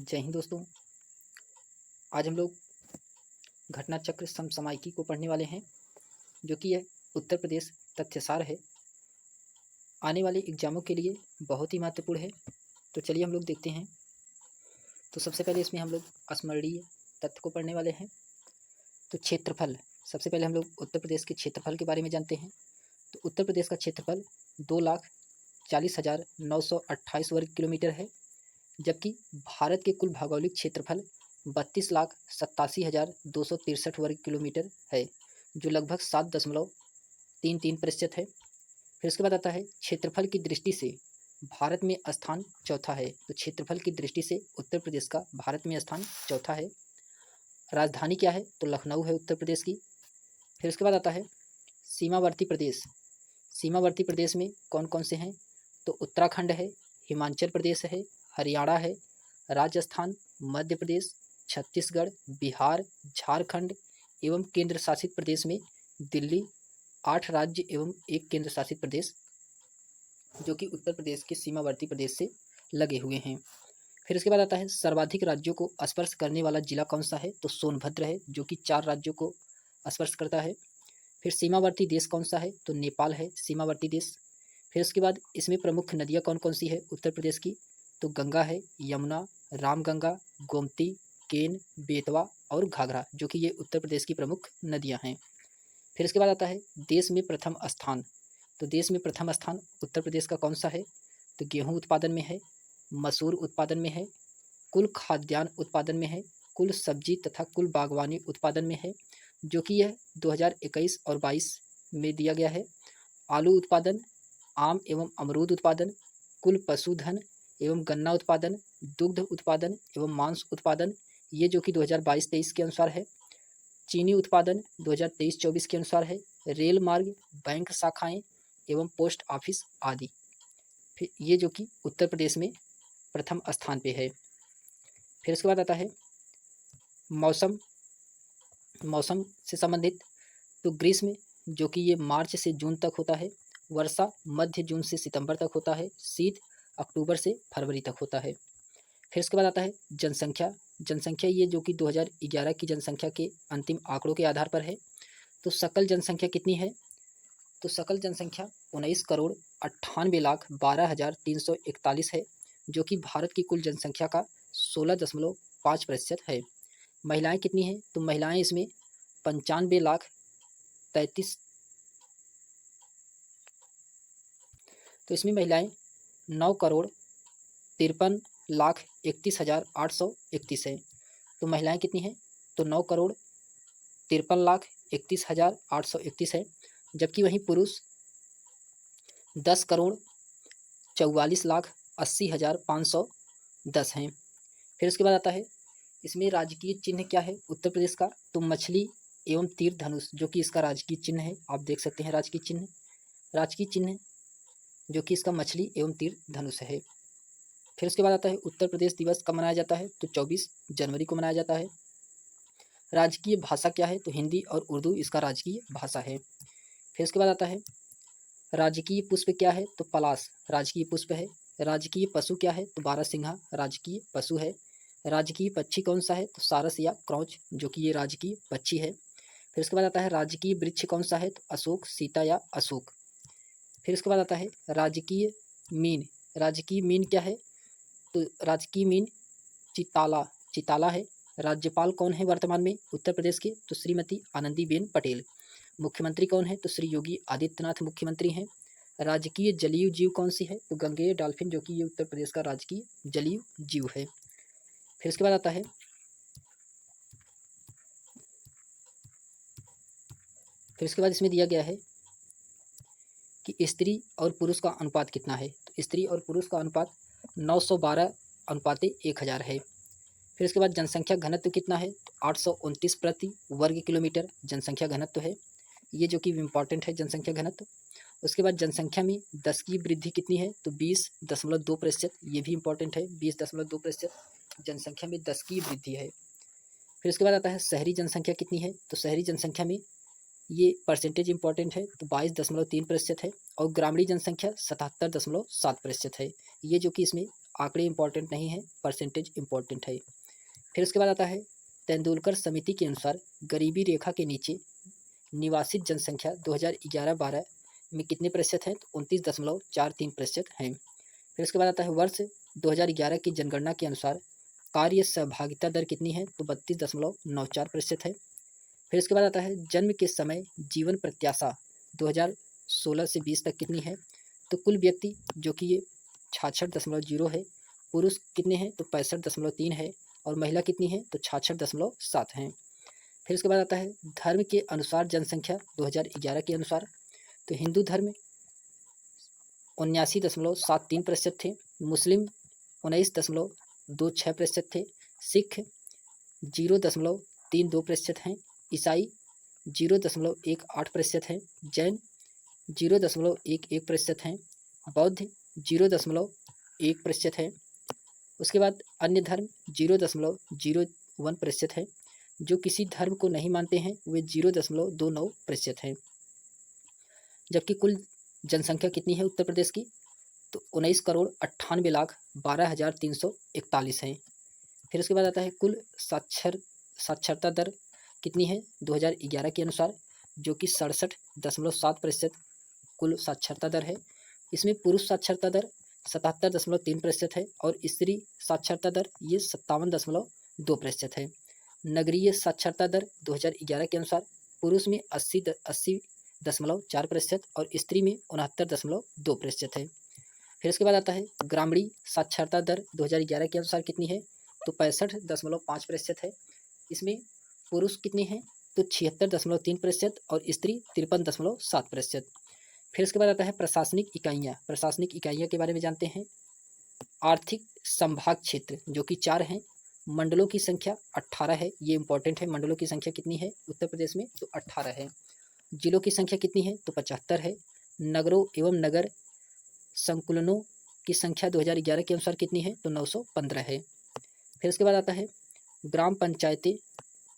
जय हिंद दोस्तों। आज हम लोग घटना चक्र समसामयिकी को पढ़ने वाले हैं, जो कि यह उत्तर प्रदेश तथ्यसार है। आने वाले एग्जामों के लिए बहुत ही महत्वपूर्ण है। तो चलिए हम लोग देखते हैं। तो सबसे पहले इसमें हम लोग स्मरणीय तथ्य को पढ़ने वाले हैं। तो क्षेत्रफल, सबसे पहले हम लोग उत्तर प्रदेश के क्षेत्रफल के बारे में जानते हैं। तो उत्तर प्रदेश का क्षेत्रफल 2,40,928 वर्ग किलोमीटर है, जबकि भारत के कुल भौगोलिक क्षेत्रफल 32,87,263 वर्ग किलोमीटर है, जो लगभग 7.33% है। फिर उसके बाद आता है क्षेत्रफल की दृष्टि से भारत में स्थान चौथा है। तो क्षेत्रफल की दृष्टि से उत्तर प्रदेश का भारत में स्थान चौथा है। राजधानी क्या है? तो लखनऊ है उत्तर प्रदेश की। फिर उसके बाद आता है सीमावर्ती प्रदेश। सीमावर्ती प्रदेश में कौन कौन से हैं? तो उत्तराखंड है, हिमाचल प्रदेश है, हरियाणा है, राजस्थान, मध्य प्रदेश, छत्तीसगढ़, बिहार, झारखंड एवं केंद्र शासित प्रदेश में दिल्ली। 8 राज्य एवं एक केंद्र शासित प्रदेश जो कि उत्तर प्रदेश के सीमावर्ती प्रदेश से लगे हुए हैं। फिर इसके बाद आता है सर्वाधिक राज्यों को स्पर्श करने वाला जिला कौन सा है? तो सोनभद्र है, जो कि 4 राज्यों को स्पर्श करता है। फिर सीमावर्ती देश कौन सा है? तो नेपाल है सीमावर्ती देश। फिर उसके बाद इसमें प्रमुख नदियाँ कौन कौन सी है उत्तर प्रदेश की? तो गंगा है, यमुना, रामगंगा, गोमती, केन, बेतवा और घाघरा, जो कि ये उत्तर प्रदेश की प्रमुख नदियाँ हैं। फिर इसके बाद आता है देश में प्रथम स्थान। तो देश में प्रथम स्थान उत्तर प्रदेश का कौन सा है? तो गेहूँ उत्पादन में है, मसूर उत्पादन में है, कुल खाद्यान्न उत्पादन में है, कुल सब्जी तथा कुल बागवानी उत्पादन में है, जो कि यह 2021 और 22 में दिया गया है। आलू उत्पादन, आम एवं अमरूद उत्पादन, कुल पशुधन एवं गन्ना उत्पादन, दुग्ध उत्पादन एवं मांस उत्पादन, ये जो कि 2022-23 के अनुसार है। चीनी उत्पादन 2023-24 के अनुसार है। रेल मार्ग, बैंक शाखाएं एवं पोस्ट ऑफिस आदि, फिर ये जो कि उत्तर प्रदेश में प्रथम स्थान पे है। फिर उसके बाद आता है मौसम। मौसम से संबंधित तो ग्रीष्म जो कि ये मार्च से जून तक होता है, वर्षा मध्य जून से सितंबर तक होता है, शीत अक्टूबर से फरवरी तक होता है। फिर उसके बाद आता है जनसंख्या। जनसंख्या ये जो कि 2011 की जनसंख्या के अंतिम आंकड़ों के आधार पर है। तो सकल जनसंख्या कितनी है? तो सकल जनसंख्या 19,98,12,341 है, जो कि भारत की कुल जनसंख्या का 16.5% है। महिलाएं कितनी हैं? तो महिलाएं इसमें 95,33,000, तो इसमें महिलाएं 9,53,31,831 है। तो महिलाएं कितनी हैं? तो 9,53,31,831 है, जबकि वहीं पुरुष 10,44,80,510 हैं। फिर उसके बाद आता है इसमें राजकीय चिन्ह क्या है उत्तर प्रदेश का? तो मछली एवं तीर धनुष, जो कि इसका राजकीय चिन्ह है। आप देख सकते हैं राजकीय चिन्ह जो कि इसका मछली एवं तीर धनुष है। फिर उसके बाद आता है उत्तर प्रदेश दिवस कब मनाया जाता है? तो 24 जनवरी को मनाया जाता है। राजकीय भाषा क्या है? तो हिंदी और उर्दू इसका राजकीय भाषा है। फिर उसके बाद आता है राजकीय पुष्प क्या है? तो पलाश राजकीय पुष्प है। राजकीय पशु क्या है? तो बारहसिंघा राजकीय पशु है। राजकीय पक्षी कौन सा है? तो सारस या क्रौच, जो कि ये राजकीय पक्षी है। फिर उसके बाद आता है राजकीय वृक्ष कौन सा है? तो अशोक, सीता या अशोक। फिर उसके बाद आता है राजकीय मीन। राजकीय मीन क्या है? तो राजकीय मीन चिताला है। राज्यपाल कौन है वर्तमान में उत्तर प्रदेश के? तो श्रीमती आनंदीबेन पटेल। मुख्यमंत्री कौन है? तो श्री योगी आदित्यनाथ मुख्यमंत्री हैं। राजकीय जलीय जीव कौन सी है? तो गंगेय डॉल्फिन, जो कि ये उत्तर प्रदेश का राजकीय जलीय जीव है। फिर उसके बाद आता है इसमें दिया गया है कि स्त्री और पुरुष का अनुपात कितना है। तो स्त्री और पुरुष का अनुपात 912:1000 है। फिर उसके बाद जनसंख्या घनत्व कितना है? तो 829 प्रति वर्ग किलोमीटर जनसंख्या घनत्व है, ये जो कि इम्पॉर्टेंट है जनसंख्या घनत्व। उसके बाद जनसंख्या में 10 की वृद्धि कितनी है? तो 20.2%, ये भी इम्पॉर्टेंट है। 20.2% जनसंख्या में 10 की वृद्धि है। फिर उसके बाद आता है शहरी जनसंख्या कितनी है? तो शहरी जनसंख्या में ये परसेंटेज इंपॉर्टेंट है, तो 22.3% है। और ग्रामीण जनसंख्या 77.7% है। ये जो कि इसमें आंकड़े इंपॉर्टेंट नहीं है, परसेंटेज इंपॉर्टेंट है। फिर उसके बाद आता है तेंदुलकर समिति के अनुसार गरीबी रेखा के नीचे निवासित जनसंख्या 2011-12 में कितने प्रतिशत है, तो 29.43% है। फिर उसके बाद आता है वर्ष 2011 की जनगणना के अनुसार कार्य सहभागिता दर कितनी है, तो 32.94% है। फिर उसके बाद आता है जन्म के समय जीवन प्रत्याशा 2016 से 20 तक कितनी है, तो कुल व्यक्ति जो कि ये 66.0 है। पुरुष कितने हैं, तो 65.3 है। और महिला कितनी है, तो 66.7 हैं। फिर उसके बाद आता है धर्म के अनुसार जनसंख्या 2011 के अनुसार, तो हिंदू धर्म 79.73% थे, मुस्लिम 19.26% थे, सिख 0.32% हैं, ईसाई 0.18% हैं, जैन 0.11% हैं, बौद्ध 0.1% हैं। उसके बाद अन्य धर्म 0.01% है। जो किसी धर्म को नहीं मानते हैं वे 0.29% हैं। जबकि कुल जनसंख्या कितनी है उत्तर प्रदेश की, तो 19,98,12,341 है। फिर उसके बाद आता है कुल साक्षरता दर कितनी है 2011 के अनुसार, जो कि 67.7% कुल साक्षरता दर है। इसमें पुरुष साक्षरता दर 77.3% है और स्त्री साक्षरता दर ये 57.2% है। नगरीय साक्षरता दर 2011 के अनुसार पुरुष में 80.4% और स्त्री में 69.2% है। फिर उसके बाद आता है ग्रामीण साक्षरता दर 2011 के अनुसार कितनी है, तो 65.5% है। इसमें पुरुष कितने हैं, तो 76.3% और स्त्री 53.7%। फिर उसके बाद आता है प्रशासनिक इकाइयाँ के बारे में जानते हैं। आर्थिक संभाग क्षेत्र जो कि 4 हैं, मंडलों की संख्या 18 है, ये इंपॉर्टेंट है। मंडलों की संख्या कितनी है उत्तर प्रदेश में, तो 18 है। जिलों की संख्या कितनी है, तो 75 है। नगरों एवं नगर संकुलनों की संख्या 2011 के अनुसार कितनी है, तो 915 है। फिर उसके बाद आता है ग्राम पंचायतें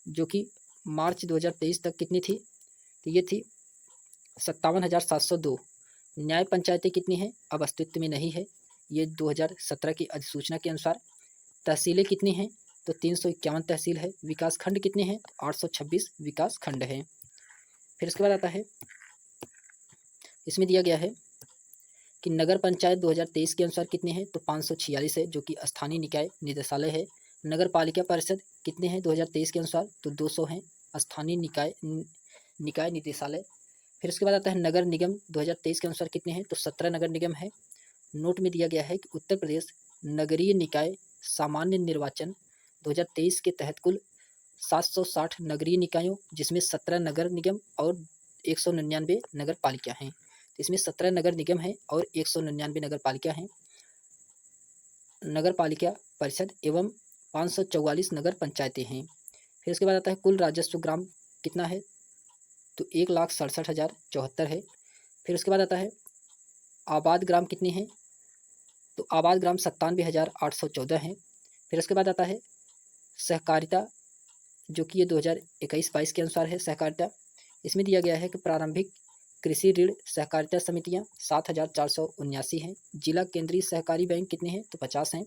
जो कि मार्च 2023 तक कितनी थी, तो ये थी 57,702। न्याय पंचायतें कितनी हैं, अब अस्तित्व में नहीं है, ये 2017 की अधिसूचना के अनुसार। तहसीलें कितनी हैं, तो 351 तहसील है। विकास खंड कितने हैं, 826 विकास खंड हैं। फिर उसके बाद आता है इसमें दिया गया है कि नगर पंचायत 2023 के अनुसार कितने हैं, तो 546 है, जो कि स्थानीय निकाय निदेशालय है। नगर पालिका परिषद कितने हैं 2023 के अनुसार, तो 200 हैं, स्थानीय निकाय निदेशालय। फिर उसके बाद आता है नगर निगम 2023 के अनुसार कितने हैं, तो 17 नगर निगम है। नोट में दिया गया है कि उत्तर प्रदेश नगरीय निकाय सामान्य निर्वाचन 2023 के तहत कुल 760 नगरीय निकायों, जिसमें 17 नगर निगम और 199 नगर पालिका हैं। इसमें 17 नगर निगम हैं और 199 नगर पालिका हैं, नगर पालिका परिषद एवं 544 नगर पंचायतें हैं। फिर उसके बाद आता है कुल राजस्व ग्राम कितना है, तो 1,67,074 है। फिर उसके बाद आता है आबाद ग्राम कितने हैं, तो आबाद ग्राम 97,814 हैं। फिर उसके बाद आता है सहकारिता जो कि ये 2021-22 के अनुसार है सहकारिता। इसमें दिया गया है कि प्रारंभिक कृषि ऋण सहकारिता समितियां 7,479 हैं। जिला केंद्रीय सहकारी बैंक कितने हैं, तो 50 हैं।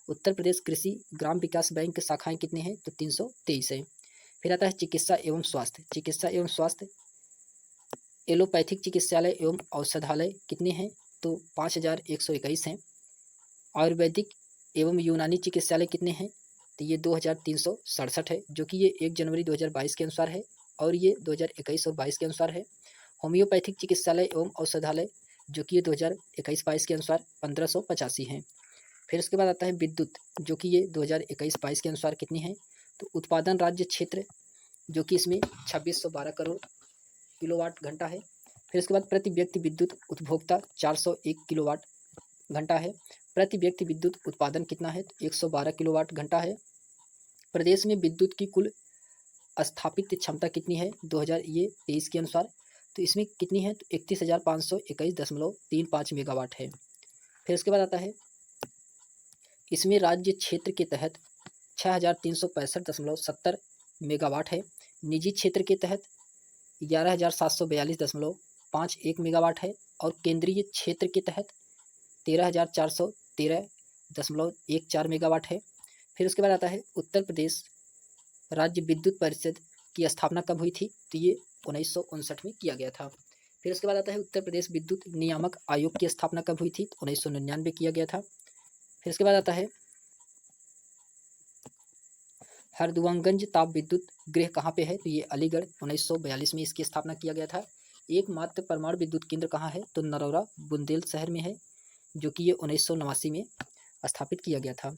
उत्तर प्रदेश कृषि ग्राम विकास बैंक शाखाएं कितने हैं, तो 323 हैं। फिर आता है चिकित्सा एवं स्वास्थ्य एलोपैथिक चिकित्सालय एवं औषधालय कितने हैं, तो 5,121 हैं। आयुर्वेदिक एवं यूनानी चिकित्सालय कितने हैं, तो ये 2,367 है, जो कि ये 1 जनवरी 2022 के अनुसार है और ये 2021 और 22 के अनुसार है। होम्योपैथिक चिकित्सालय एवं औषधालय जो कि ये 2021-22 के अनुसार 1585 हैं। फिर उसके बाद आता है विद्युत जो कि ये 2021-22 के अनुसार कितनी है, तो उत्पादन राज्य क्षेत्र जो कि इसमें 2612 करोड़ किलोवाट घंटा है। फिर उसके बाद प्रति व्यक्ति विद्युत उपभोक्ता 401 किलोवाट घंटा है। प्रति व्यक्ति विद्युत उत्पादन कितना है, तो 112 किलोवाट घंटा है। प्रदेश में विद्युत की कुल स्थापित क्षमता कितनी है 2023 के अनुसार, तो इसमें कितनी है, तो 31,521.35 मेगावाट है। फिर उसके बाद आता है इसमें राज्य क्षेत्र के तहत 6,365.70 मेगावाट है। निजी क्षेत्र के तहत 11,742.51 मेगावाट है और केंद्रीय क्षेत्र के तहत 13,413.14 मेगावाट है। फिर उसके बाद आता है उत्तर प्रदेश राज्य विद्युत परिषद की स्थापना कब हुई थी? तो ये 1959 में किया गया था। फिर उसके बाद आता है उत्तर प्रदेश विद्युत नियामक आयोग की स्थापना कब हुई थी? तो 1999 किया गया था। फिर उसके बाद आता है हरदुआंगंज ताप विद्युत गृह कहाँ पे है? तो ये अलीगढ़ 1942 में इसकी स्थापना किया गया था। एकमात्र परमाणु विद्युत केंद्र कहाँ है? तो नरौरा बुंदेल शहर में है, जो कि ये 1989 में स्थापित किया गया था।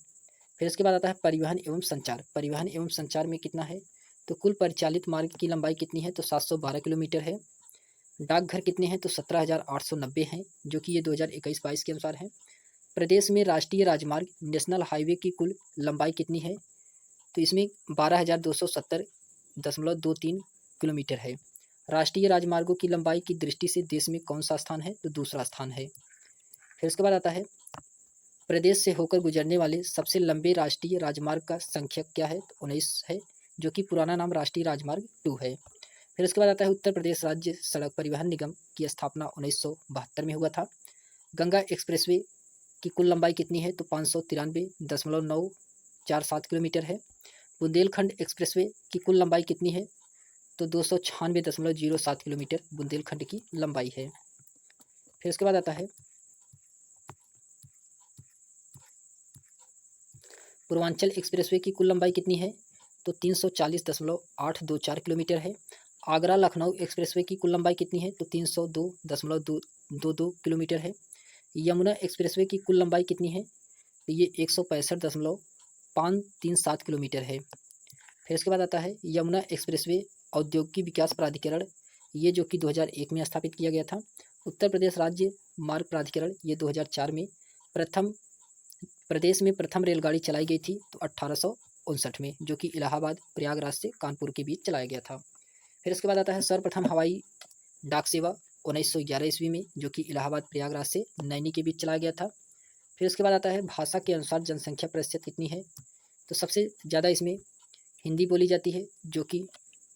फिर इसके बाद आता है परिवहन एवं संचार। परिवहन एवं संचार में कितना है? तो कुल परिचालित मार्ग की लंबाई कितनी है? तो 712 किलोमीटर है। डाकघर कितने हैं? तो 17,890 हैं, जो कि ये 2021-22 के अनुसार है। प्रदेश में राष्ट्रीय राजमार्ग नेशनल हाईवे की कुल लंबाई कितनी है? तो इसमें 12,270.23 किलोमीटर है। राष्ट्रीय राजमार्गों की लंबाई की दृष्टि से देश में कौन सा स्थान है? तो दूसरा स्थान है। फिर उसके बाद आता है प्रदेश से होकर गुजरने वाले सबसे लंबे राष्ट्रीय राजमार्ग का संख्या क्या है? तो 19 है, जो कि पुराना नाम राष्ट्रीय राजमार्ग 2 है। फिर उसके बाद आता है उत्तर प्रदेश राज्य सड़क परिवहन निगम की स्थापना 1972 में हुआ था। गंगा एक्सप्रेसवे की कुल लंबाई कितनी है? तो 593.947 किलोमीटर है। बुंदेलखंड एक्सप्रेसवे की कुल लंबाई कितनी है? तो 296.07 किलोमीटर बुंदेलखंड की लंबाई है। फिर उसके बाद आता है पूर्वांचल एक्सप्रेसवे की कुल लंबाई कितनी है? तो 340.824 किलोमीटर है। आगरा लखनऊ एक्सप्रेसवे की कुल लंबाई कितनी है? तो 302.222 किलोमीटर है। यमुना एक्सप्रेसवे की कुल लंबाई कितनी है? तो ये 165.537 किलोमीटर है। फिर इसके बाद आता है यमुना एक्सप्रेसवे औद्योगिक विकास प्राधिकरण, ये जो कि 2001 में स्थापित किया गया था। उत्तर प्रदेश राज्य मार्ग प्राधिकरण, ये 2004 में प्रदेश में प्रथम रेलगाड़ी चलाई गई थी, तो 1859 में, जो कि इलाहाबाद प्रयागराज से कानपुर के बीच चलाया गया था। फिर इसके बाद आता है सर्वप्रथम हवाई डाक सेवा 1911 ईस्वी में, जो कि इलाहाबाद प्रयागराज से नैनी के बीच चलाया गया था। फिर उसके बाद आता है भाषा के अनुसार जनसंख्या प्रतिशत कितनी है? तो सबसे ज़्यादा इसमें हिंदी बोली जाती है, जो कि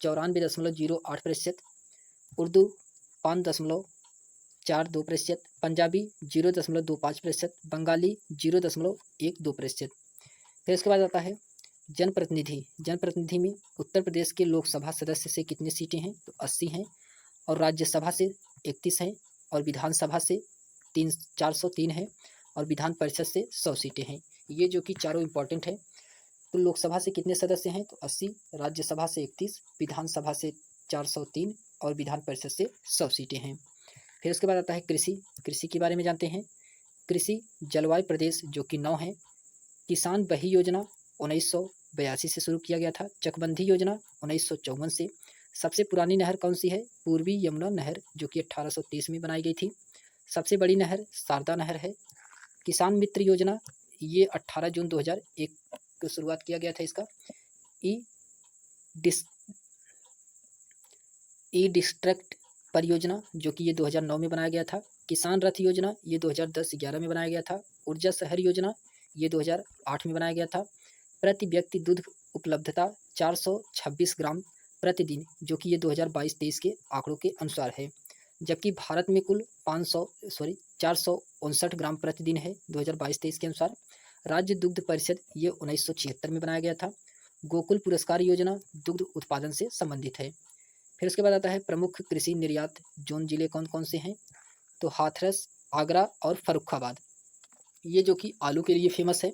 94.08%, उर्दू 5.42%, पंजाबी 0.25%, बंगाली 0.12%। फिर इसके बाद आता है जनप्रतिनिधि। जनप्रतिनिधि में उत्तर प्रदेश के लोकसभा सदस्य से कितनी सीटें हैं? तो 80 हैं, और राज्यसभा से 31 हैं, और विधानसभा से 403 हैं, और विधान परिषद से 100 सीटें हैं। ये जो कि चारों इंपॉर्टेंट है। तो लोकसभा से कितने सदस्य हैं? तो 80, राज्यसभा से 31, विधानसभा से 403, और विधान परिषद से 100 सीटें हैं। फिर उसके बाद आता है कृषि। कृषि के बारे में जानते हैं। कृषि जलवायु प्रदेश जो कि 9 है। किसान बही योजना 1982 से शुरू किया गया था। चकबंदी योजना 1954 से। सबसे पुरानी नहर कौन सी है? पूर्वी यमुना नहर, जो कि 1830 में बनाई गई थी। सबसे बड़ी नहर शारदा नहर है। किसान मित्र योजना, ये 18 जून 2001 को शुरुआत किया गया था इसका। ई डिस्ट्रक्ट परियोजना, जो कि ये 2009 में बनाया गया था। किसान रथ योजना, ये 2010-11 में बनाया गया था। ऊर्जा शहर योजना, ये 2008 में बनाया गया था। प्रति व्यक्ति दूध उपलब्धता 426 ग्राम प्रतिदिन, जो कि ये 2022-23 के आंकड़ों के अनुसार है। जबकि भारत में कुल 459 ग्राम प्रतिदिन है 2022-23 के अनुसार। राज्य दुग्ध परिषद, ये 1976 में बनाया गया था। गोकुल पुरस्कार योजना दुग्ध उत्पादन से संबंधित है। फिर उसके बाद आता है प्रमुख कृषि निर्यात जोन जिले कौन कौन से हैं? तो हाथरस, आगरा और फर्रुखाबाद, ये जो कि आलू के लिए फेमस है।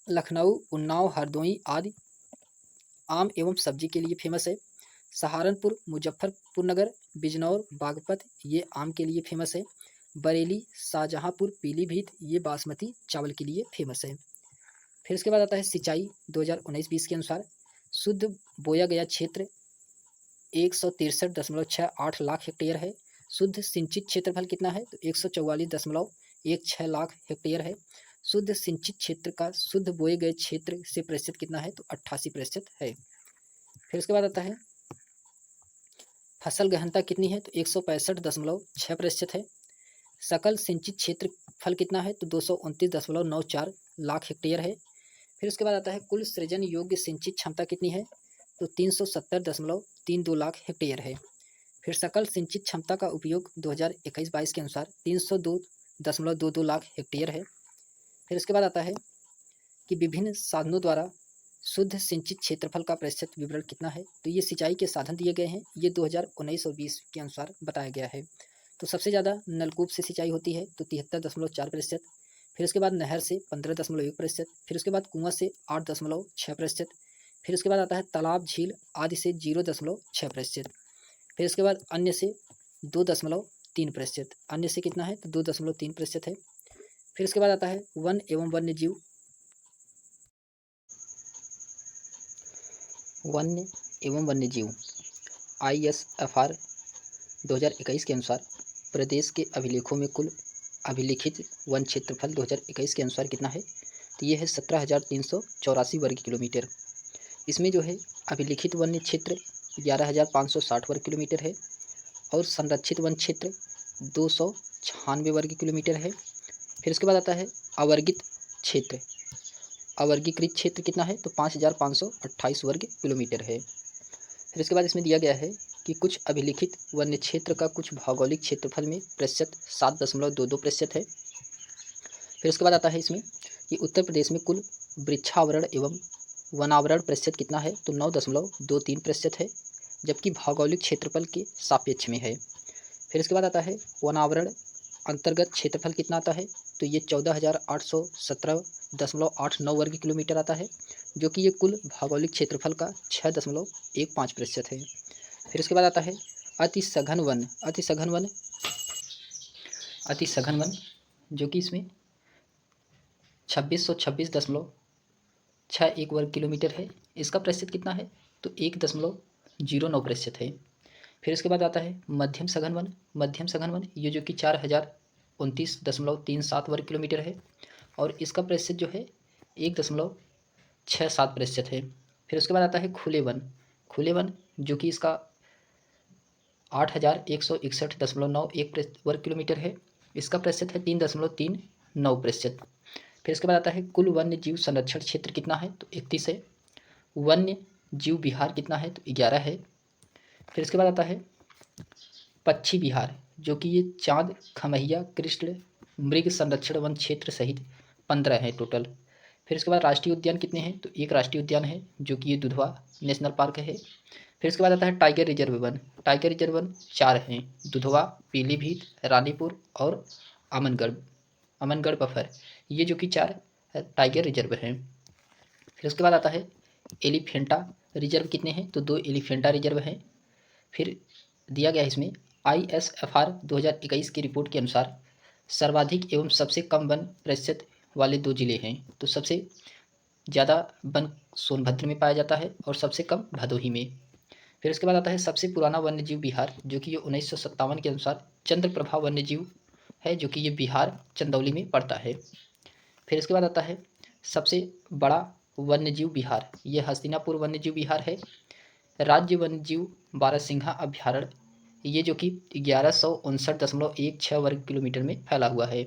लखनऊ, उन्नाव, हरदोई आदि आम एवं सब्जी के लिए फेमस है। सहारनपुर, मुजफ्फरपुर नगर, बिजनौर, बागपत, ये आम के लिए फेमस है। बरेली, शाहजहांपुर, पीलीभीत, ये बासमती चावल के लिए फेमस है। फिर उसके बाद आता है सिंचाई 2019-20 के अनुसार शुद्ध बोया गया क्षेत्र 163.68 लाख हेक्टेयर है। शुद्ध सिंचित क्षेत्रफल कितना है? तो 144.16 लाख हेक्टेयर है। शुद्ध सिंचित क्षेत्र का शुद्ध बोए गए क्षेत्र से प्रतिशत कितना है? तो 88% है। फिर उसके बाद आता है फसल गहनता कितनी है? तो 165.6% है। सकल सिंचित क्षेत्रफल कितना है? तो 229.94 लाख हेक्टेयर है। फिर उसके बाद आता है कुल सृजन योग्य सिंचित क्षमता कितनी है? तो 370.32 लाख हेक्टेयर है। फिर सकल सिंचित क्षमता का उपयोग 2021-22 के अनुसार 302.22 लाख हेक्टेयर है। फिर उसके बाद आता है कि विभिन्न साधनों द्वारा शुद्ध सिंचित क्षेत्रफल का प्रतिशत विवरण कितना है। तो ये सिंचाई के साधन दिए गए हैं, ये 2019 और 20 के अनुसार बताया गया है। तो सबसे ज़्यादा नलकूप से सिंचाई होती है तो 73.4%। फिर उसके बाद नहर से 15.1%। फिर उसके बाद कुआं से 8.6%। फिर उसके बाद आता है तालाब, झील आदि से 0.6%। फिर उसके बाद अन्य से 2.3%। अन्य से कितना है तो 2.3% है। फिर उसके बाद आता है वन एवं वन्य जीव, वन्य एवं वन्य जीव ISFR 2021 के अनुसार प्रदेश के अभिलेखों में कुल अभिलिखित वन क्षेत्रफल 2021 के अनुसार कितना है तो ये है 17,384 वर्ग किलोमीटर। इसमें जो है अभिलिखित वन्य क्षेत्र 11,560 वर्ग किलोमीटर है और संरक्षित वन क्षेत्र 296 वर्ग किलोमीटर है। फिर उसके बाद आता है अवर्गित क्षेत्र, अवर्गीकृत क्षेत्र कितना है तो 5,528 वर्ग किलोमीटर है। फिर इसके बाद इसमें दिया गया है कि कुछ अभिलिखित वन्य क्षेत्र का कुछ भौगोलिक क्षेत्रफल में प्रतिशत 7.22% है। फिर उसके बाद आता है इसमें कि उत्तर प्रदेश में कुल वृक्षावरण एवं वनावरण प्रतिशत कितना है तो 9.23% है, जबकि भौगोलिक क्षेत्रफल के सापेक्ष में है। फिर इसके बाद आता है वनावरण अंतर्गत क्षेत्रफल कितना आता है तो ये 14,817.89 वर्ग किलोमीटर आता है, जो कि ये कुल भौगोलिक क्षेत्रफल का 6.15% है। फिर इसके बाद आता है अति सघन वन, अति सघन वन जो कि इसमें 2626.61 वर्ग किलोमीटर है। इसका प्रतिशत कितना है तो 1.09% है। फिर इसके बाद आता है मध्यम सघन वन, ये जो कि 4,029.37 वर्ग किलोमीटर है और इसका प्रतिशत जो है 1.67% है। फिर उसके बाद आता है खुले वन, जो कि इसका 8,161.91 वर्ग किलोमीटर है, इसका प्रतिशत है 3.39%। फिर इसके बाद आता है कुल वन्य जीव संरक्षण क्षेत्र कितना है तो 31 है। वन्य जीव विहार कितना है तो 11 है। फिर इसके बाद आता है पक्षी विहार, जो कि ये चाँद, खमैया, कृष्ण मृग संरक्षण वन क्षेत्र सहित 15 है टोटल। फिर इसके बाद राष्ट्रीय उद्यान कितने हैं तो एक राष्ट्रीय उद्यान है जो कि ये दुधवा नेशनल पार्क है। फिर इसके बाद आता है टाइगर रिजर्व वन, 4 हैं, दुधवा, पीलीभीत, रानीपुर और अमनगढ़ बफर, ये जो कि 4 टाइगर रिजर्व हैं। फिर उसके बाद आता है एलिफेंटा रिजर्व कितने हैं तो 2 एलिफेंटा रिजर्व हैं। फिर दिया गया है इसमें ISFR 2021 की रिपोर्ट के अनुसार सर्वाधिक एवं सबसे कम वन प्रतिशत वाले 2 जिले हैं, तो सबसे ज़्यादा वन सोनभद्र में पाया जाता है और सबसे कम भदोही में। फिर उसके बाद आता है सबसे पुराना वन्यजीव विहार, जो कि ये 1957 के अनुसार चंद्रप्रभा वन्यजीव है, जो कि ये बिहार चंदौली में पड़ता है। फिर इसके बाद आता है सबसे बड़ा वन्यजीव विहार, ये हस्तिनापुर वन्यजीव विहार है। राज्य वन्यजीव बारहसिंघा अभ्यारण्य, ये जो कि 1159.16 वर्ग किलोमीटर में फैला हुआ है।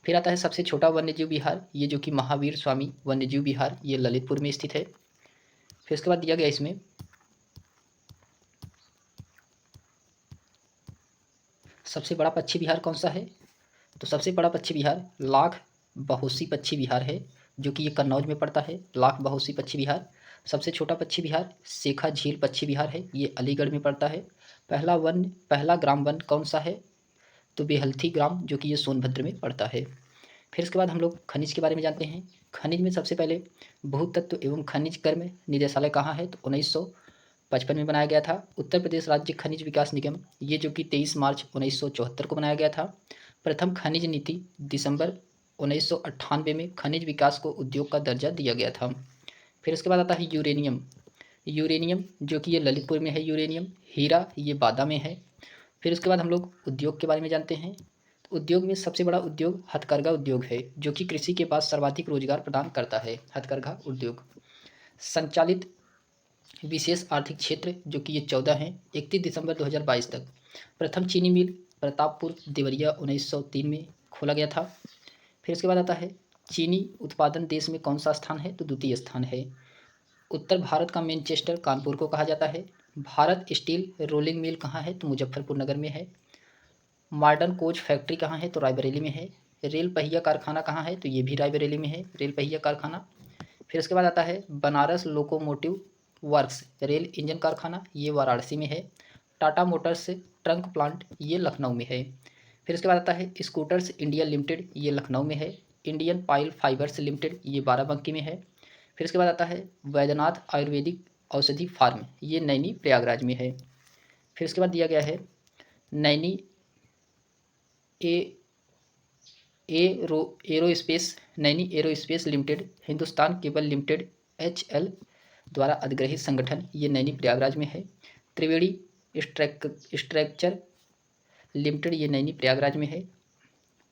फिर आता है सबसे छोटा वन्यजीव विहार, ये जो कि महावीर स्वामी वन्यजीव विहार, ये ललितपुर में स्थित है। फिर उसके बाद दिया गया इसमें सबसे बड़ा पक्षी विहार कौन सा है तो सबसे बड़ा पक्षी विहार लाख बहोसी पक्षी विहार है, जो कि ये कन्नौज में पड़ता है, लाख बहोसी पक्षी विहार। सबसे छोटा पक्षी विहार शेखा झील पक्षी विहार है, ये अलीगढ़ में पड़ता है। पहला ग्राम वन कौन सा है तो बेहल्थी ग्राम, जो कि ये सोनभद्र में पड़ता है। फिर इसके बाद हम लोग खनिज के बारे में जानते हैं। खनिज में सबसे पहले भूतत्व एवं खनिज कर्म निदेशालय कहाँ है तो 1955 में बनाया गया था। उत्तर प्रदेश राज्य खनिज विकास निगम, ये जो कि 23 मार्च 1974 को बनाया गया था। प्रथम खनिज नीति दिसंबर 1998 में खनिज विकास को उद्योग का दर्जा दिया गया था। फिर उसके बाद आता है यूरेनियम, जो कि ये ललितपुर में है यूरेनियम। हीरा, ये बादा में है। फिर उसके बाद हम लोग उद्योग के बारे में जानते हैं। तो उद्योग में सबसे बड़ा उद्योग हथकरघा उद्योग है, जो कि कृषि के बाद सर्वाधिक रोजगार प्रदान करता है, हथकरघा उद्योग। संचालित विशेष आर्थिक क्षेत्र, जो कि ये 14 हैं 31 दिसंबर 2022 तक। प्रथम चीनी मिल प्रतापपुर देवरिया 1903 में खोला गया था। फिर इसके बाद आता है चीनी उत्पादन देश में कौन सा स्थान है तो द्वितीय स्थान है। उत्तर भारत का मैनचेस्टर कानपुर को कहा जाता है। भारत स्टील रोलिंग मिल कहाँ है? तो मुजफ्फरपुर नगर में है। मॉडर्न कोच फैक्ट्री कहाँ है? तो रायबरेली में है। रेल पहिया कारखाना कहाँ है? तो ये भी रायबरेली में है, रेल पहिया कारखाना। फिर उसके बाद आता है Banaras locomotive works rail engine कारखाना, ये वाराणसी में है। टाटा मोटर्स ट्रंक प्लांट, ये लखनऊ में है। फिर उसके बाद आता है स्कूटर्स इंडिया लिमिटेड, ये लखनऊ में है। इंडियन पाइल फाइबर्स लिमिटेड, ये बाराबंकी में है। फिर उसके बाद आता है वैद्यनाथ आयुर्वेदिक औषधि फार्म, ये नैनी प्रयागराज में है। फिर उसके बाद दिया गया है Naini a aerospace Naini aerospace limited Hindustan cable limited HL द्वारा अधिग्रहित संगठन, ये नैनी प्रयागराज में है। त्रिवेणी स्ट्रक्चर लिमिटेड, ये नैनी प्रयागराज में है।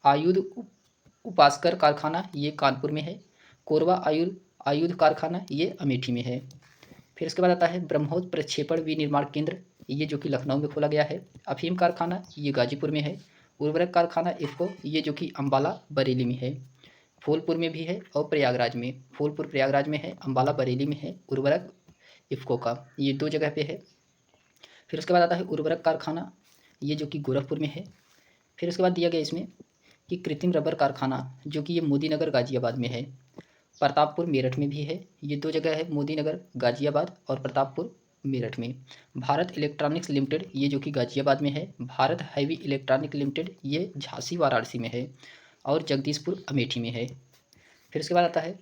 आयुध उपासकर कारखाना, ये कानपुर में है। कोरबा आयुध कारखाना, ये अमेठी में है। फिर इसके बाद आता है ब्रह्मोस प्रक्षेपण विनिर्माण केंद्र, ये जो कि लखनऊ में खोला गया है। अफीम कारखाना, ये गाजीपुर में है। उर्वरक कारखाना इफ़को, ये जो कि अम्बाला बरेली में है। फूलपुर में भी है और प्रयागराज में, फूलपुर प्रयागराज में है, अम्बाला बरेली में है उर्वरक इफ़को का, ये 2 जगह पे है। फिर उसके बाद आता है उर्वरक कारखाना, ये जो कि गोरखपुर में है। फिर उसके बाद दिया गया इसमें कि कृत्रिम रबर कारखाना, जो कि ये मोदीनगर गाजियाबाद में है। प्रतापपुर मेरठ में भी है, ये 2 जगह है, मोदीनगर गाजियाबाद और प्रतापपुर मेरठ में। भारत इलेक्ट्रॉनिक्स लिमिटेड, ये जो कि गाजियाबाद में है। भारत हैवी इलेक्ट्रॉनिक लिमिटेड, ये झांसी वाराणसी में है और जगदीशपुर अमेठी में है। फिर उसके बाद आता है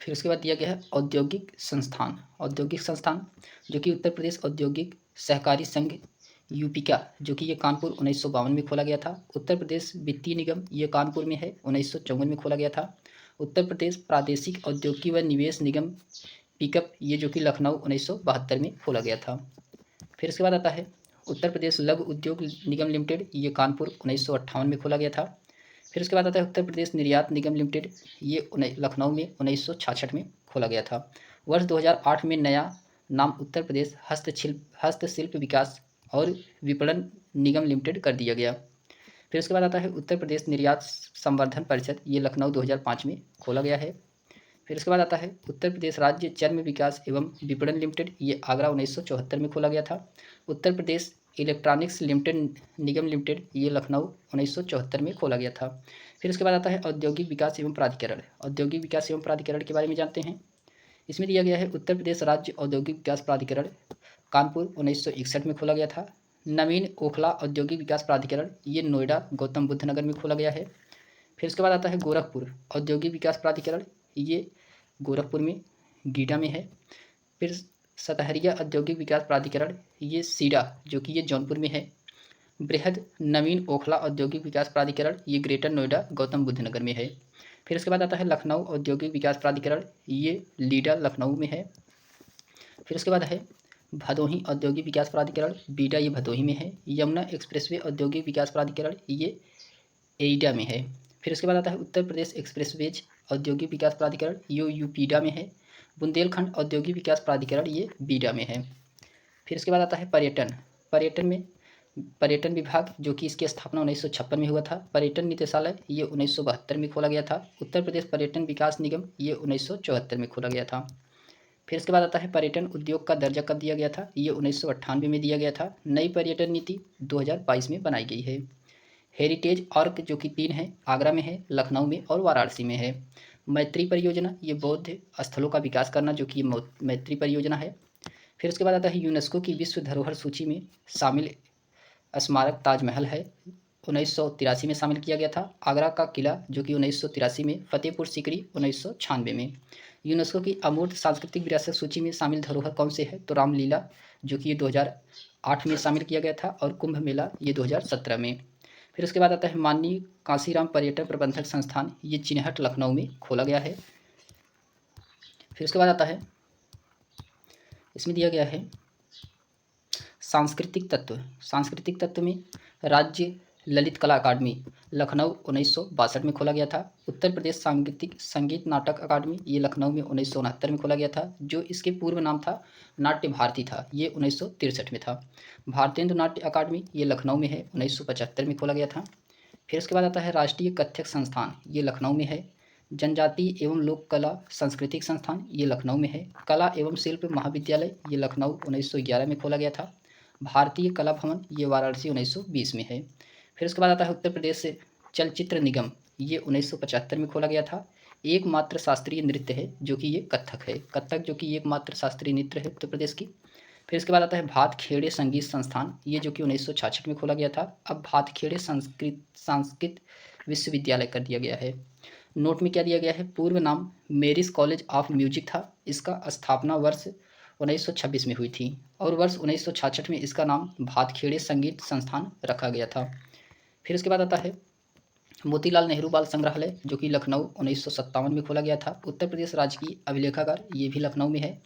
फिर उसके बाद दिया गया है औद्योगिक संस्थान जो कि उत्तर प्रदेश औद्योगिक सहकारी संघ यूपिका, जो कि ये कानपुर 1952 में खोला गया था। उत्तर प्रदेश वित्तीय निगम, ये कानपुर में है, 1954 में खोला गया था। उत्तर प्रदेश प्रादेशिक औद्योगिक व निवेश निगम पिकअप, ये जो कि लखनऊ 1972 में खोला गया था। फिर इसके बाद आता है उत्तर प्रदेश लघु उद्योग निगम लिमिटेड, ये कानपुर 1958 में खोला गया था। फिर उसके बाद आता है उत्तर प्रदेश निर्यात निगम लिमिटेड, ये लखनऊ में 1966 में खोला गया था। वर्ष 2008 में नया नाम उत्तर प्रदेश हस्तशिल्प विकास और विपणन निगम लिमिटेड कर दिया गया। फिर उसके बाद आता है उत्तर प्रदेश निर्यात संवर्धन परिषद, ये लखनऊ 2005 में खोला गया है। फिर उसके बाद आता है उत्तर प्रदेश राज्य चर्म विकास एवं विपणन लिमिटेड, ये आगरा 1974 में खोला गया था। उत्तर प्रदेश इलेक्ट्रॉनिक्स लिमिटेड निगम लिमिटेड, ये लखनऊ 1974 में खोला गया था। फिर उसके बाद आता है औद्योगिक विकास एवं प्राधिकरण के बारे में जानते हैं। इसमें दिया गया है उत्तर प्रदेश राज्य औद्योगिक विकास प्राधिकरण कानपुर 1961 में खोला गया था। नवीन ओखला औद्योगिक विकास प्राधिकरण, ये नोएडा गौतम बुद्ध नगर में खोला गया है। फिर उसके बाद आता है गोरखपुर औद्योगिक विकास प्राधिकरण, ये गोरखपुर में गीडा में है। फिर सतहरिया औद्योगिक विकास प्राधिकरण, ये सीडा, जो कि ये जौनपुर में है। बृहद नवीन ओखला औद्योगिक विकास प्राधिकरण, ये ग्रेटर नोएडा गौतम बुद्ध नगर में है। फिर उसके बाद आता है लखनऊ औद्योगिक विकास प्राधिकरण, ये लीडा लखनऊ में है। फिर उसके बाद है भदोही औद्योगिक विकास प्राधिकरण, बीडा, ये भदोही में है। यमुना एक्सप्रेसवे औद्योगिक विकास प्राधिकरण, ये एईडा में है। फिर उसके बाद आता है उत्तर प्रदेश एक्सप्रेसवेज औद्योगिक विकास प्राधिकरण, ये यूपीडा में है। बुंदेलखंड औद्योगिक विकास प्राधिकरण, ये बीडा में है। फिर उसके बाद आता है पर्यटन विभाग, जो कि इसकी स्थापना 1956 में हुआ था। पर्यटन निदेशालय, ये 1972 में खोला गया था। उत्तर प्रदेश पर्यटन विकास निगम, ये 1974 में खोला गया था। फिर इसके बाद आता है पर्यटन उद्योग का दर्जा कब दिया गया था? ये 1998 में दिया गया था। नई पर्यटन नीति 2022 में बनाई गई है। हेरिटेज आर्क, जो कि 3 है, आगरा में है, लखनऊ में और वाराणसी में है। मैत्री परियोजना, ये बौद्ध स्थलों का विकास करना, जो कि मैत्री परियोजना है। फिर उसके बाद आता है यूनेस्को की विश्व धरोहर सूची में शामिल स्मारक ताजमहल है, 1983 में शामिल किया गया था। आगरा का किला, जो कि 1983 में। फतेहपुर सीकरी 1996 में। यूनेस्को की अमूर्त सांस्कृतिक विरासत सूची में शामिल धरोहर कौन से है? तो रामलीला, जो कि ये 2008 में शामिल किया गया था, और कुंभ मेला, ये 2017 में। फिर उसके बाद आता है माननीय कांसीराम पर्यटन प्रबंधक संस्थान, ये चिन्हट लखनऊ में खोला गया है। फिर उसके बाद आता है इसमें दिया गया है सांस्कृतिक तत्व में राज्य ललित कला अकादमी, लखनऊ 1962 में खोला गया था। उत्तर प्रदेश सांगीतिक संगीत नाटक अकादमी, ये लखनऊ में 1969 में खोला गया था, जो इसके पूर्व नाम था नाट्य भारती था, ये 1963 में था। भारतेंदु नाट्य अकादमी, ये लखनऊ में है, 1975 में खोला गया था। फिर उसके बाद आता है राष्ट्रीय कथक संस्थान, ये लखनऊ में है। जनजाति एवं लोक कला सांस्कृतिक संस्थान ये लखनऊ में है। कला एवं शिल्प महाविद्यालय ये लखनऊ 1911 में खोला गया था। भारतीय कला भवन ये वाराणसी 1920 में है। फिर उसके बाद आता है उत्तर प्रदेश से चलचित्र निगम, ये 1975 में खोला गया था। एकमात्र शास्त्रीय नृत्य है जो कि ये कथक है। कथक जो कि एकमात्र शास्त्रीय नृत्य है उत्तर प्रदेश की। फिर इसके बाद आता है भातखेड़े संगीत संस्थान, ये जो कि 1966 में खोला गया था। अब भातखेड़े संस्कृत विश्वविद्यालय कर दिया गया है। नोट में क्या दिया गया है, पूर्व नाम मेरिस कॉलेज ऑफ म्यूजिक था। इसका स्थापना वर्ष 1926 में हुई थी और वर्ष 1966 में इसका नाम भातखेड़े संगीत संस्थान रखा गया था। फिर उसके बाद आता है मोतीलाल नेहरू बाल संग्रहालय जो कि लखनऊ 1957 में खोला गया था। उत्तर प्रदेश राज्य की अभिलेखागार ये भी लखनऊ में है।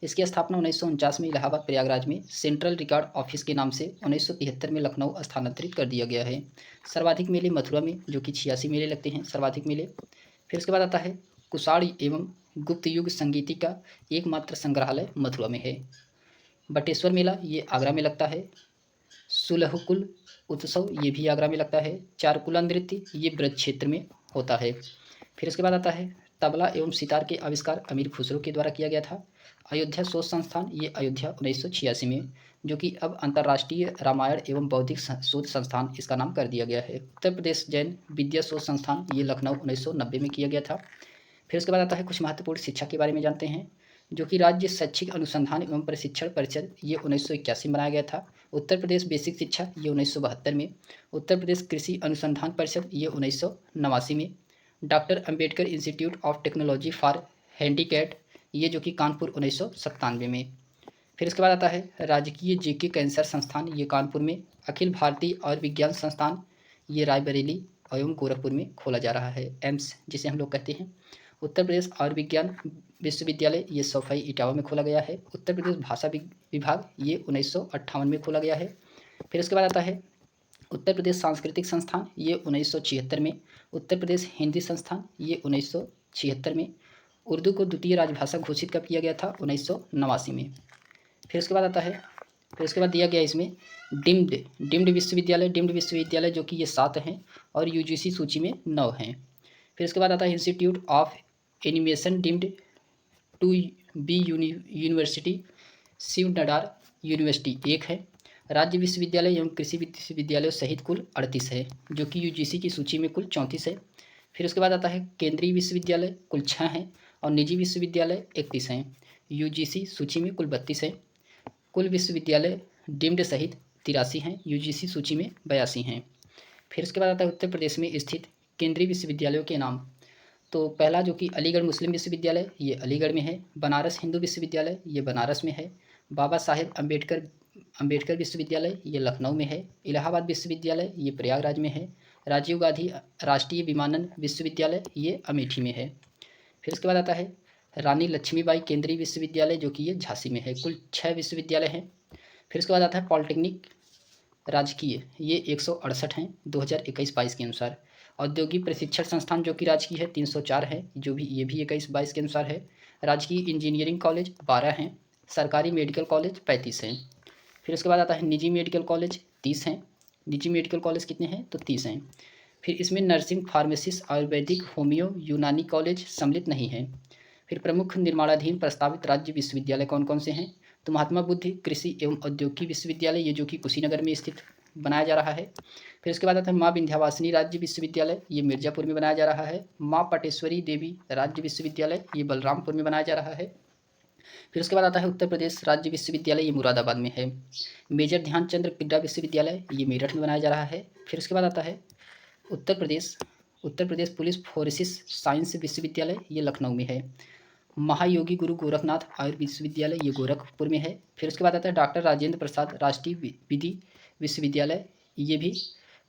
इसकी स्थापना 1949 में इलाहाबाद प्रयागराज में सेंट्रल रिकॉर्ड ऑफिस के नाम से 1973 में लखनऊ स्थानांतरित कर दिया गया है। सर्वाधिक मेले मथुरा में जो कि 86 मेले लगते हैं सर्वाधिक मेले। फिर उसके बाद आता है कुषाण एवं गुप्त युग संगीति का एकमात्र संग्रहालय मथुरा में है। बटेश्वर मेला ये आगरा में लगता है। सुलहकुल उत्सव ये भी आगरा में लगता है। चारकुला नृत्य ये ब्रज क्षेत्र में होता है। फिर उसके बाद आता है तबला एवं सितार के आविष्कार अमीर खुसरो के द्वारा किया गया था। अयोध्या शोध संस्थान ये अयोध्या 1986 में, जो कि अब अंतर्राष्ट्रीय रामायण एवं बौद्धिक शोध संस्थान इसका नाम कर दिया गया है। उत्तर प्रदेश जैन विद्या शोध संस्थान ये लखनऊ 1990 में किया गया था। फिर उसके बाद आता है कुछ महत्वपूर्ण शिक्षा के बारे में जानते हैं, जो कि राज्य शैक्षिक अनुसंधान एवं प्रशिक्षण परिषद ये 1981 में बनाया गया था। उत्तर प्रदेश बेसिक शिक्षा ये 1972 में। उत्तर प्रदेश कृषि अनुसंधान परिषद ये 1989 में। Doctor Ambedkar institute of technology for handicapped ये जो कि कानपुर 1997 में। फिर इसके बाद आता है राजकीय जेके कैंसर संस्थान ये कानपुर में। अखिल भारतीय आयुर्विज्ञान संस्थान ये रायबरेली एवं गोरखपुर में खोला जा रहा है, एम्स जिसे हम लोग कहते हैं। उत्तर प्रदेश आयुर्विज्ञान विश्वविद्यालय ये सौफई इटावा में खोला गया है। उत्तर प्रदेश भाषा विभाग ये 1958 में खोला गया है। फिर उसके बाद आता है उत्तर प्रदेश सांस्कृतिक संस्थान ये 1976 में। उत्तर प्रदेश हिंदी संस्थान ये 1976 में। उर्दू को द्वितीय राजभाषा घोषित कब किया गया था, 1989 में। फिर उसके बाद आता है दिया गया इसमें डिम्ड विश्वविद्यालय जो कि ये 7 हैं और यूजीसी सूची में 9 हैं। फिर उसके बाद आता है institute of animation deemed to be university Shiv Nadar university 1 है। राज्य विश्वविद्यालय एवं कृषि विश्वविद्यालयों सहित कुल 38 है, जो कि यूजीसी की सूची में कुल 34 है। फिर उसके बाद आता है केंद्रीय विश्वविद्यालय कुल 6 हैं और निजी विश्वविद्यालय 31 हैं। यूजीसी सूची में कुल 32 है। कुल विश्वविद्यालय डीम्ड सहित 83 हैं, यूजीसी सूची में 82 हैं। फिर उसके बाद आता है उत्तर प्रदेश में स्थित केंद्रीय विश्वविद्यालयों के नाम। तो पहला जो कि अलीगढ़ मुस्लिम विश्वविद्यालय ये अलीगढ़ में है। बनारस हिंदू विश्वविद्यालय ये बनारस में है। बाबा साहेब अम्बेडकर विश्वविद्यालय ये लखनऊ में है। इलाहाबाद विश्वविद्यालय ये प्रयागराज में है। राजीव गांधी राष्ट्रीय विमानन विश्वविद्यालय ये अमेठी में है। फिर उसके बाद आता है रानी लक्ष्मीबाई केंद्रीय विश्वविद्यालय जो कि ये झांसी में है। कुल 6 विश्वविद्यालय हैं। फिर उसके बाद आता है पॉलिटेक्निक राजकीय ये 168 हैं 2021-22 के अनुसार। औद्योगिक प्रशिक्षण संस्थान जो कि राजकीय है 304 है, जो भी ये भी 21-22 के अनुसार है। राजकीय इंजीनियरिंग कॉलेज 12 हैं। सरकारी मेडिकल कॉलेज 35 हैं। फिर उसके बाद आता है निजी मेडिकल कॉलेज 30 हैं। निजी मेडिकल कॉलेज कितने हैं, तो 30 हैं। फिर इसमें नर्सिंग, फार्मेसिस्ट, आयुर्वेदिक, होम्यो, यूनानी कॉलेज सम्मिलित नहीं हैं। फिर प्रमुख निर्माणाधीन प्रस्तावित राज्य विश्वविद्यालय कौन कौन से हैं, तो महात्मा बुद्ध कृषि एवं औद्योगिक विश्वविद्यालय ये जो कि कुशीनगर में स्थित बनाया जा रहा है। फिर उसके बाद आता है माँ विंध्यवासिनी राज्य विश्वविद्यालय ये मिर्ज़ापुर में बनाया जा रहा है। माँ पटेश्वरी देवी राज्य विश्वविद्यालय ये बलरामपुर में बनाया जा रहा है। फिर उसके बाद आता है उत्तर प्रदेश राज्य विश्वविद्यालय ये मुरादाबाद में है। मेजर ध्यानचंद्र क्रीड़ा विश्वविद्यालय ये मेरठ में बनाया जा रहा है। फिर उसके बाद आता है Uttar Pradesh police forces science विश्वविद्यालय ये लखनऊ में है। महायोगी गुरु गोरखनाथ आयुर्वेद विश्वविद्यालय ये गोरखपुर में है। फिर उसके बाद आता है डॉक्टर राजेंद्र प्रसाद राष्ट्रीय विधि विश्वविद्यालय ये भी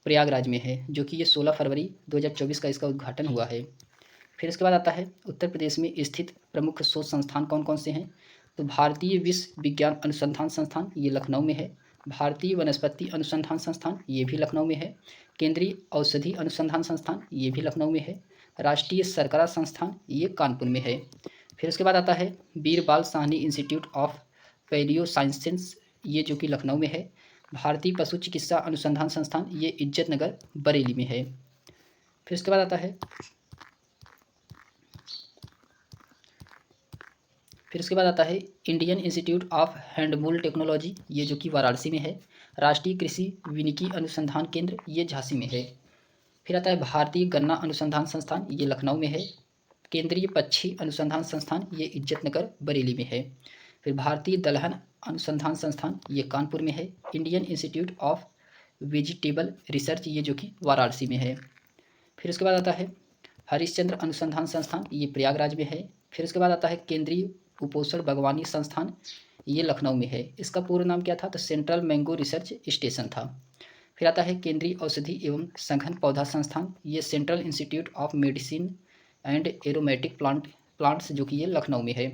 प्रयागराज में है, जो कि ये 16 फरवरी 2024 का इसका उद्घाटन हुआ है। फिर इसके बाद आता है उत्तर प्रदेश में स्थित प्रमुख शोध संस्थान कौन कौन से हैं, तो भारतीय विश्व विज्ञान अनुसंधान संस्थान ये लखनऊ में है। भारतीय वनस्पति अनुसंधान संस्थान ये भी लखनऊ में है। केंद्रीय औषधि अनुसंधान संस्थान ये भी लखनऊ में है। राष्ट्रीय सरकरा संस्थान ये कानपुर में है। फिर उसके बाद आता है Birbal Sahni institute of palaeo sciences ये जो कि लखनऊ में है। भारतीय पशु चिकित्सा अनुसंधान संस्थान ये इज्जत नगर बरेली में है। फिर उसके बाद आता है फिर उसके बाद आता है इंडियन इंस्टीट्यूट ऑफ हैंडबूल टेक्नोलॉजी, ये जो कि वाराणसी में है। राष्ट्रीय कृषि विनिकी अनुसंधान केंद्र, ये झांसी में है। फिर आता है भारतीय गन्ना अनुसंधान संस्थान, ये लखनऊ में है। केंद्रीय पक्षी अनुसंधान संस्थान, ये इज्जतनगर बरेली में है। फिर भारतीय दलहन अनुसंधान संस्थान, ये कानपुर में है। Indian institute of vegetable research, ये जो कि वाराणसी में है। फिर उसके बाद आता है हरिश्चंद्र अनुसंधान संस्थान, ये प्रयागराज में है। फिर उसके बाद आता है केंद्रीय कुपोषण बागवानी संस्थान, ये लखनऊ में है। इसका पूर्ण नाम क्या था? तो सेंट्रल मैंगो रिसर्च स्टेशन था। फिर आता है केंद्रीय औषधि एवं सघन पौधा संस्थान, ये central institute of medicine and aromatic plants, जो कि ये लखनऊ में है।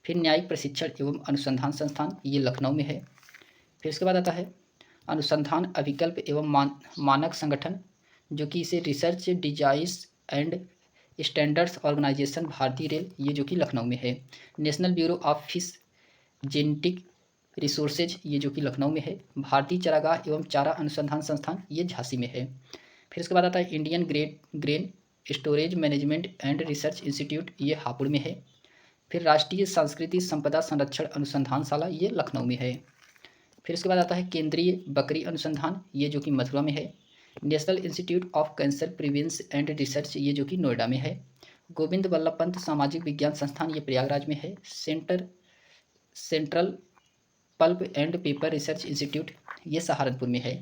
फिर न्यायिक प्रशिक्षण एवं अनुसंधान संस्थान, ये लखनऊ में है। फिर उसके बाद आता है अनुसंधान अभिकल्प एवं मानक संगठन, जो कि इसे रिसर्च डिजाइस एंड स्टैंडर्ड्स ऑर्गेनाइजेशन भारतीय रेल, ये जो कि लखनऊ में है। National bureau of fish genetic resources, ये जो कि लखनऊ में है। भारतीय चारागाह एवं चारा अनुसंधान संस्थान, ये झांसी में है। फिर उसके बाद आता है Indian grain storage management and research institute, ये हापुड़ में है। फिर राष्ट्रीय सांस्कृतिक संपदा संरक्षण अनुसंधानशाला, ये लखनऊ में है। फिर उसके बाद आता है केंद्रीय बकरी अनुसंधान, ये जो कि मथुरा में है। National institute of cancer prevention and research, ये जो कि नोएडा में है। गोविंद वल्लभ पंत सामाजिक विज्ञान संस्थान, ये प्रयागराज में है। Central pulp and paper research institute, ये सहारनपुर में है।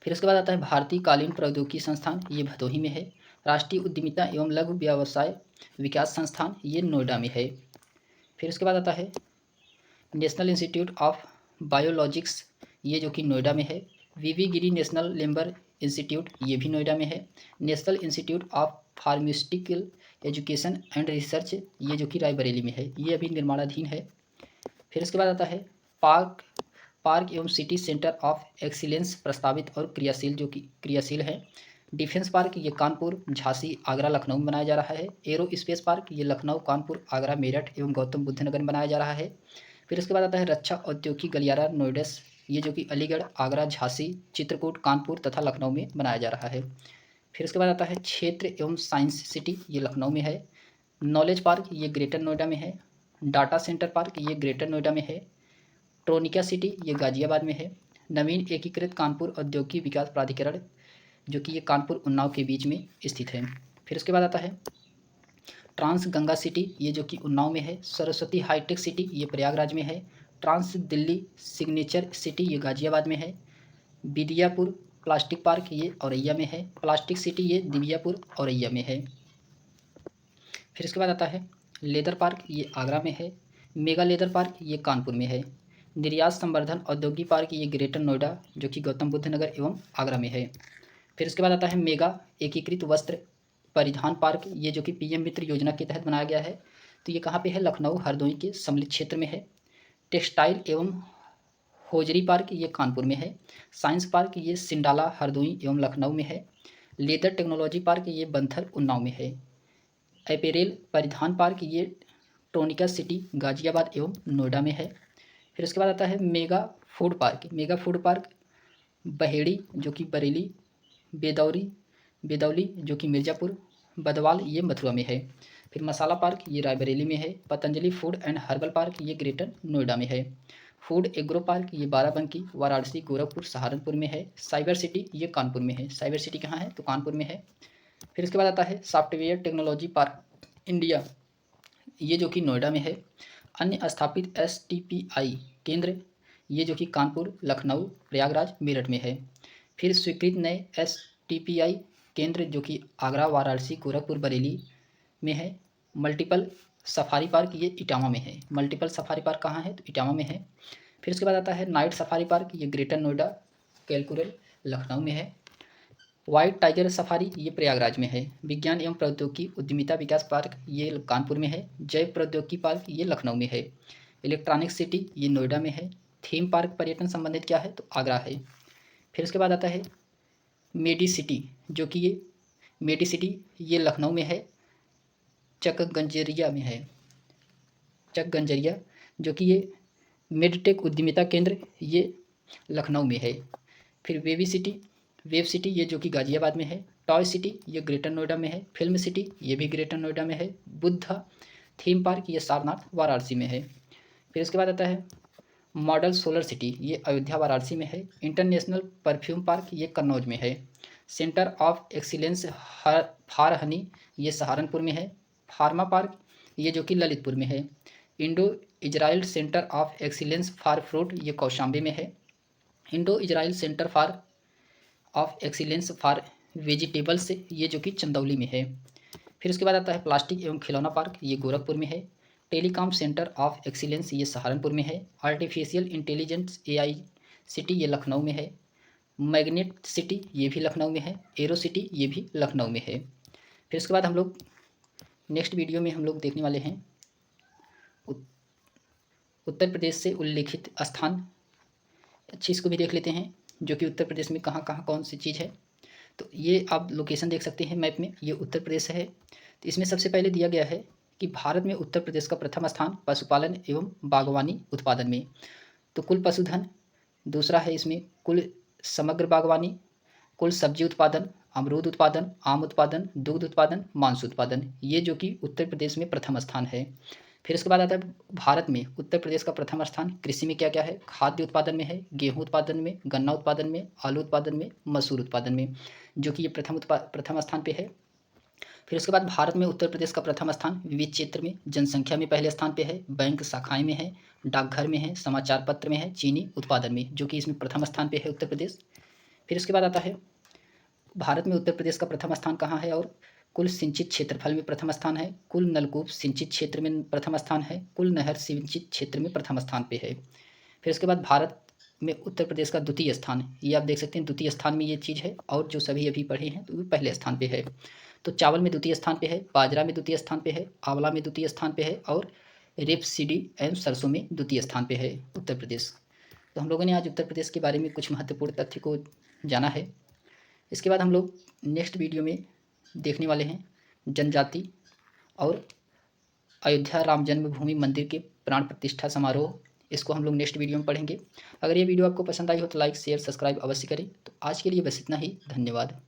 फिर उसके बाद आता है भारतीय कालीन प्रौद्योगिकी संस्थान, ये भदोही में है। राष्ट्रीय उद्यमिता एवं लघु व्यवसाय विकास संस्थान, ये नोएडा में है। फिर उसके बाद आता है नेशनल इंस्टीट्यूट ऑफ बायोलॉजिक्स, ये जो कि नोएडा में है। वीवी गिरी नेशनल लेबर इंस्टीट्यूट, ये भी नोएडा में है। National institute of pharmaceutical education and research, ये जो कि रायबरेली में है, ये अभी निर्माणाधीन है। फिर उसके बाद आता है पार्क एवं सिटी सेंटर ऑफ एक्सीलेंस प्रस्तावित और क्रियाशील, जो कि क्रियाशील है। डिफेंस पार्क, ये कानपुर, झांसी, आगरा, लखनऊ में बनाया जा रहा है। एरो स्पेस पार्क, ये लखनऊ, कानपुर, आगरा, मेरठ एवं गौतम बुद्ध नगर में बनाया जा रहा है। फिर उसके बाद आता है रक्षा औद्योगिक गलियारा नोएडस, ये जो कि अलीगढ़, आगरा, झांसी, चित्रकूट, कानपुर तथा लखनऊ में बनाया जा रहा है। फिर उसके बाद आता है क्षेत्र एवं साइंस सिटी, ये लखनऊ में है। नॉलेज पार्क, ये ग्रेटर नोएडा में है। डाटा सेंटर पार्क, ये ग्रेटर नोएडा में है। ट्रोनिका सिटी, ये गाजियाबाद में है। नवीन एकीकृत कानपुर औद्योगिक विकास प्राधिकरण, जो कि ये कानपुर उन्नाव के बीच में स्थित है। फिर उसके बाद आता है ट्रांस गंगा सिटी, ये जो कि उन्नाव में है। सरस्वती हाईटेक सिटी, ये प्रयागराज में है। ट्रांस दिल्ली सिग्नेचर सिटी, ये गाजियाबाद में है। बिदियापुर प्लास्टिक पार्क, ये औरैया में है। प्लास्टिक सिटी, ये दिबियापुर औरैया में है। फिर इसके बाद आता है लेदर पार्क, ये आगरा में है। मेगा लेदर पार्क, ये कानपुर में है। निर्यात संवर्धन औद्योगिक पार्क, ये ग्रेटर नोएडा, जो कि गौतम बुद्ध नगर एवं आगरा में है। फिर उसके बाद आता है मेगा एकीकृत वस्त्र परिधान पार्क, ये जो कि पीएम मित्र योजना के तहत बनाया गया है। तो ये कहाँ पे है? लखनऊ हरदोई के सम्मिलित क्षेत्र में है। टेक्सटाइल एवं होजरी पार्क, ये कानपुर में है। साइंस पार्क, ये सिंडाला, हरदोई एवं लखनऊ में है। लेदर टेक्नोलॉजी पार्क, ये बंथर, उन्नाव में है। एपेरेल परिधान पार्क, ये टोनिका सिटी, गाजियाबाद एवं नोएडा में है। फिर उसके बाद आता है मेगा फूड पार्क बहेड़ी, जो कि बरेली, बेदौली, जो कि मिर्ज़ापुर, बदवाल, ये मथुरा में है। फिर मसाला पार्क, ये रायबरेली में है। Patanjali food and herbal park, ये ग्रेटर नोएडा में है। फूड एग्रो पार्क, ये बाराबंकी, वाराणसी, गोरखपुर, सहारनपुर में है। साइबर सिटी, ये कानपुर में है। साइबर सिटी कहाँ है? तो कानपुर में है। फिर इसके बाद आता है सॉफ्टवेयर टेक्नोलॉजी पार्क इंडिया, ये जो कि नोएडा में है। अन्य स्थापित STPI केंद्र, ये जो कि कानपुर, लखनऊ, प्रयागराज, मेरठ में है। फिर स्वीकृत नए STPI केंद्र, जो कि आगरा, वाराणसी, गोरखपुर, बरेली में है। मल्टीपल सफारी पार्क, ये इटावा में है। मल्टीपल सफारी पार्क कहाँ है? तो इटावा में है। फिर उसके बाद आता है नाइट सफारी पार्क, ये ग्रेटर नोएडा, कैलकुरल, लखनऊ में है। व्हाइट टाइगर सफारी, ये प्रयागराज में है। विज्ञान एवं प्रौद्योगिकी उद्यमिता विकास पार्क, ये कानपुर में है। जैव प्रौद्योगिकी पार्क, ये लखनऊ में है। इलेक्ट्रॉनिक सिटी, ये नोएडा में है। थीम पार्क पर्यटन संबंधित क्या है? तो आगरा है। फिर उसके बाद आता है मेडी सिटी, जो कि ये लखनऊ में है। चकगंजरिया में है। चकगंजरिया, जो कि ये मेडटेक उद्यमिता केंद्र, ये लखनऊ में है। फिर वेब सिटी, ये जो कि गाजियाबाद में है। टॉय सिटी, ये ग्रेटर नोएडा में है। फिल्म सिटी, ये भी ग्रेटर नोएडा में है। बुद्धा थीम पार्क ये सारनाथ वाराणसी में है। फिर उसके बाद आता है मॉडल सोलर सिटी, ये अयोध्या वाराणसी में है। इंटरनेशनल परफ्यूम पार्क ये कन्नौज में है। Centre of excellence for Honey ये सहारनपुर में है। फार्मा पार्क ये जो कि ललितपुर में है। Indo Israel centre of excellence for fruit ये कौशाम्बी में है। Indo Israel centre for of excellence for vegetables ये जो कि चंदौली में है। फिर उसके बाद आता है प्लास्टिक एवं खिलौना पार्क ये गोरखपुर में है। टेलीकॉम सेंटर ऑफ एक्सीलेंस ये सहारनपुर में है। आर्टिफिशियल इंटेलिजेंस एआई सिटी ये लखनऊ में है। मैग्नेट सिटी ये भी लखनऊ में है। एरो सिटी ये भी लखनऊ में है। फिर उसके बाद हम लोग नेक्स्ट वीडियो में हम लोग देखने वाले हैं उत्तर प्रदेश से उल्लेखित स्थान, अच्छी इसको भी देख लेते हैं जो कि उत्तर प्रदेश में कहाँ कहाँ कौन सी चीज़ है। तो ये आप लोकेशन देख सकते हैं मैप में, ये उत्तर प्रदेश है। तो इसमें सबसे पहले दिया गया है कि भारत में उत्तर प्रदेश का प्रथम स्थान पशुपालन एवं बागवानी उत्पादन में, तो कुल पशुधन। दूसरा है इसमें कुल समग्र बागवानी, कुल सब्जी उत्पादन, अमरूद उत्पादन, आम उत्पादन, दुग्ध उत्पादन, मांस उत्पादन, ये जो कि उत्तर प्रदेश में प्रथम स्थान है। फिर उसके बाद आता है भारत में उत्तर प्रदेश का प्रथम स्थान कृषि में क्या क्या है, खाद्य उत्पादन में है, गेहूं उत्पादन में, गन्ना उत्पादन में, आलू उत्पादन में, मसूर उत्पादन में, जो कि ये प्रथम स्थान पे है। फिर उसके बाद भारत में उत्तर प्रदेश का प्रथम स्थान विविध क्षेत्र में, जनसंख्या में पहले स्थान पे है, बैंक शाखाएं में है, डाकघर में है, समाचार पत्र में है, चीनी उत्पादन में, जो कि इसमें प्रथम स्थान पे है उत्तर प्रदेश। फिर उसके बाद आता है भारत में उत्तर प्रदेश का प्रथम स्थान कहाँ है, और कुल सिंचित क्षेत्रफल में प्रथम स्थान है, कुल नलकूप सिंचित क्षेत्र में प्रथम स्थान है, कुल नहर सिंचित क्षेत्र में प्रथम स्थान पे है। फिर उसके बाद भारत में उत्तर प्रदेश का द्वितीय स्थान, ये आप देख सकते हैं द्वितीय स्थान में ये चीज़ है, और जो सभी अभी पढ़े हैं तो वो पहले स्थान पे है। तो चावल में द्वितीय स्थान पे है, बाजरा में द्वितीय स्थान पे है, आंवला में द्वितीय स्थान पे है, और रेपसीडी एवं सरसों में द्वितीय स्थान पे है उत्तर प्रदेश। तो हम लोगों ने आज उत्तर प्रदेश के बारे में कुछ महत्वपूर्ण तथ्य को जाना है। इसके बाद हम लोग नेक्स्ट वीडियो में देखने वाले हैं जनजाति और अयोध्या राम जन्मभूमि मंदिर के प्राण प्रतिष्ठा समारोह, इसको हम लोग नेक्स्ट वीडियो में पढ़ेंगे। अगर ये वीडियो आपको पसंद आई हो तो लाइक शेयर सब्सक्राइब अवश्य करें। तो आज के लिए बस इतना ही, धन्यवाद।